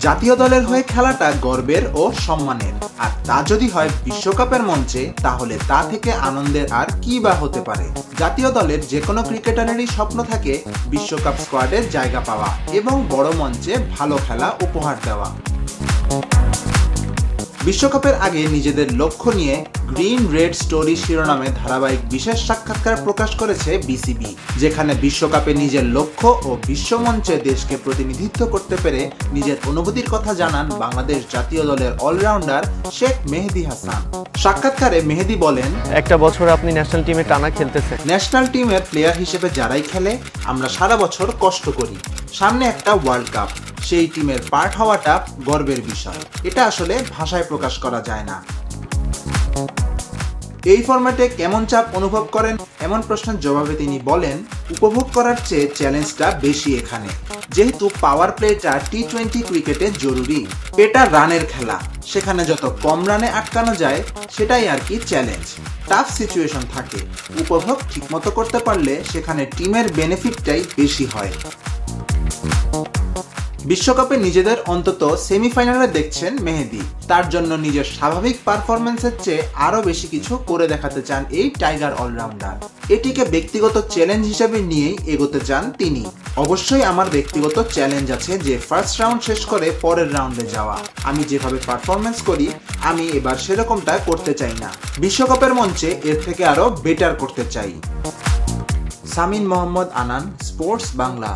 জাতীয় দলের হয়ে খেলাটা গর্বের ও সম্মানের, আর তা যদি হয় বিশ্বকাপের মঞ্চে, তাহলে তা থেকে আনন্দের আর কি বা হতে পারে। জাতীয় দলের যে কোনো ক্রিকেটারেরই স্বপ্ন থাকে বিশ্বকাপ স্কোয়াডে জায়গা পাওয়া এবং বড় মঞ্চে ভালো খেলা উপহার দেওয়া। বিশ্বকাপের আগে নিজেদের লক্ষ্য নিয়ে গ্রিন রেড স্টোরি শিরোনামে ধারাবাহিক বিশেষ সাক্ষাৎকার প্রকাশ করেছে বিসিবি, যেখানে বিশ্বকাপে নিজের লক্ষ্য ও বিশ্বমঞ্চে দেশকে প্রতিনিধিত্ব করতে পেরে নিজের অনুভূতির কথা জানান বাংলাদেশ জাতীয় দলের অলরাউন্ডার শেখ মেহেদী হাসান। সাক্ষাৎকারে মেহেদী বলেন, একটা বছর আপনি ন্যাশনাল টিমে টানা খেলতেছেন। ন্যাশনাল টিমের প্লেয়ার হিসেবে যারাই খেলে আমরা সারা বছর কষ্ট করি। সামনে একটা ওয়ার্ল্ড কাপ, সেই টিমের পার্ট হওয়াটা গর্বের বিষয়। এটা আসলে ভাষায় প্রকাশ করা যায় না। এই ফরম্যাটে কেমন চাপ অনুভব করেন এমন প্রশ্নের জবাবে তিনি বলেন, উপভোগ করার চেয়ে চ্যালেঞ্জটা বেশি এখানে, যেহেতু পাওয়ার প্লেটা টি-20 ক্রিকেটে জরুরি। এটা রানের খেলা, সেখানে যত কম রানে আটকানো যায় সেটাই আর কি চ্যালেঞ্জ। টাফ সিচুয়েশন থাকে, উপভোগ ঠিকমতো করতে পারলে সেখানে টিমের বেনিফিটটাই বেশি হয়। বিশ্বকাপে নিজেদের অন্তত সেমিফাইনালে দেখছেন মেহেদী। তার জন্য নিজের স্বাভাবিক পারফরম্যান্সের চেয়ে আরও বেশি কিছু করে দেখাতে চান এই টাইগার অলরাউন্ডার। এটিকে ব্যক্তিগত চ্যালেঞ্জ হিসেবে নিয়েই এগোতে চান তিনি। অবশ্যই আমার ব্যক্তিগত চ্যালেঞ্জ আছে যে ফার্স্ট রাউন্ড শেষ করে পরের রাউন্ডে যাওয়া। আমি যেভাবে পারফরম্যান্স করি আমি এবার সেরকমটা করতে চাই না। বিশ্বকাপের মঞ্চে এর থেকে আরও বেটার করতে চাই। সামিন মোহাম্মদ আনান, স্পোর্টস বাংলা।